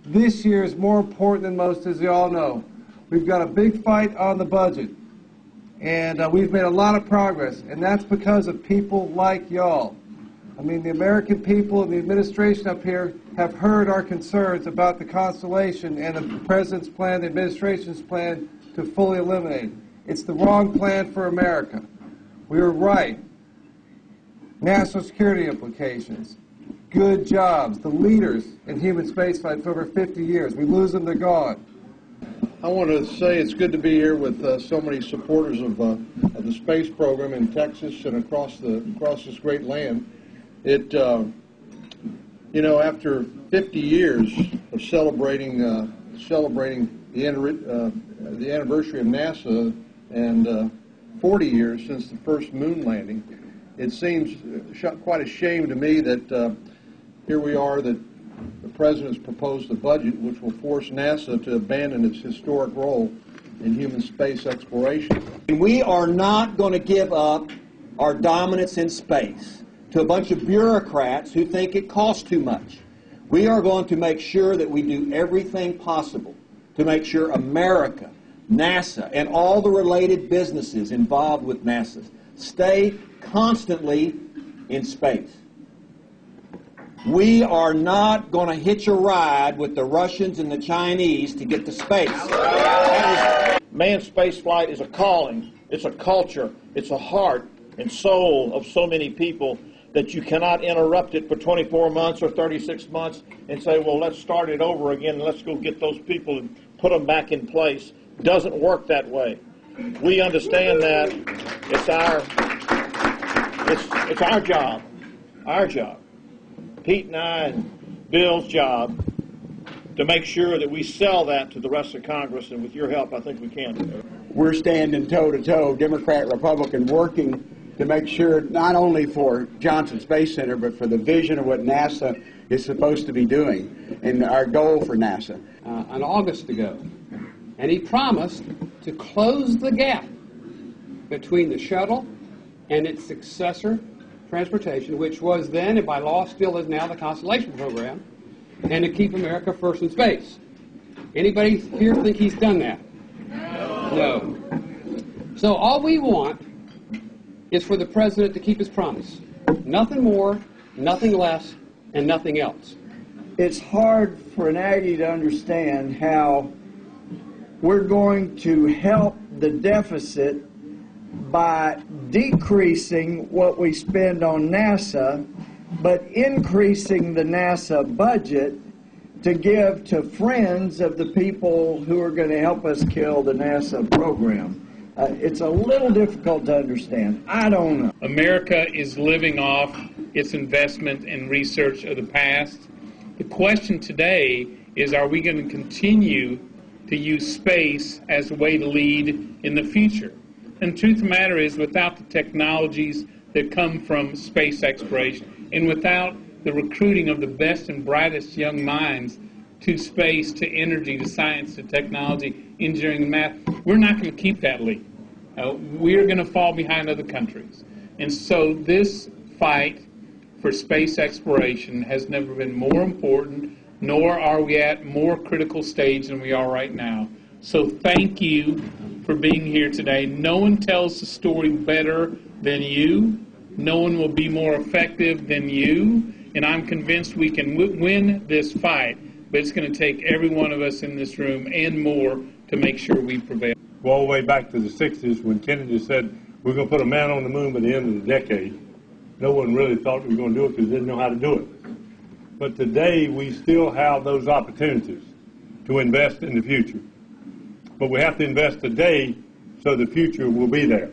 this year is more important than most, as you all know. We've got a big fight on the budget, and we've made a lot of progress, and that's because of people like y'all. I mean, the American people and the administration up here have heard our concerns about the Constellation and the President's plan, the administration's plan to fully eliminate. It's the wrong plan for America. We were right. National security implications, good jobs, the leaders in human spaceflight for over 50 years. We lose them, they're gone. I want to say it's good to be here with so many supporters of the space program in Texas and across this great land. It, you know, after 50 years of celebrating the anniversary of NASA and 40 years since the first moon landing, it seems quite a shame to me that here we are that the President's proposed a budget which will force NASA to abandon its historic role in human space exploration. We are not going to give up our dominance in space to a bunch of bureaucrats who think it costs too much. We are going to make sure that we do everything possible to make sure America, NASA, and all the related businesses involved with NASA stay constantly in space. We are not going to hitch a ride with the Russians and the Chinese to get to space. Manned space flight is a calling, it's a culture, it's a heart and soul of so many people that you cannot interrupt it for 24 months or 36 months and say, well, let's start it over again, let's go get those people and put them back in place. It doesn't work that way. We understand that it's our job. Pete and I and Bill's job to make sure that we sell that to the rest of Congress, and with your help, I think we can. We're standing toe-to-toe, Democrat, Republican, working to make sure not only for Johnson Space Center, but for the vision of what NASA is supposed to be doing and our goal for NASA. An August ago, and he promised to close the gap between the shuttle and its successor, transportation, which was then, and by law still is now, the Constellation program, and to keep America first in space. Anybody here think he's done that? No. So all we want is for the President to keep his promise. Nothing more, nothing less, and nothing else. It's hard for an Aggie to understand how we're going to help the deficit by decreasing what we spend on NASA, but increasing the NASA budget to give to friends of the people who are going to help us kill the NASA program. It's a little difficult to understand. I don't know. America is living off its investment in research of the past. The question today is, are we going to continue to use space as a way to lead in the future? And the truth of the matter is, without the technologies that come from space exploration, and without the recruiting of the best and brightest young minds to space, to energy, to science, to technology, engineering, and math, we're not going to keep that lead. We're going to fall behind other countries. And so this fight for space exploration has never been more important, nor are we at more critical stage than we are right now. So thank you for being here today. No one tells the story better than you. No one will be more effective than you. And I'm convinced we can win this fight. But it's going to take every one of us in this room and more to make sure we prevail. Well, all the way back to the 60s when Kennedy said we're going to put a man on the moon by the end of the decade. No one really thought we were going to do it because they didn't know how to do it. But today we still have those opportunities to invest in the future. But we have to invest today so the future will be there.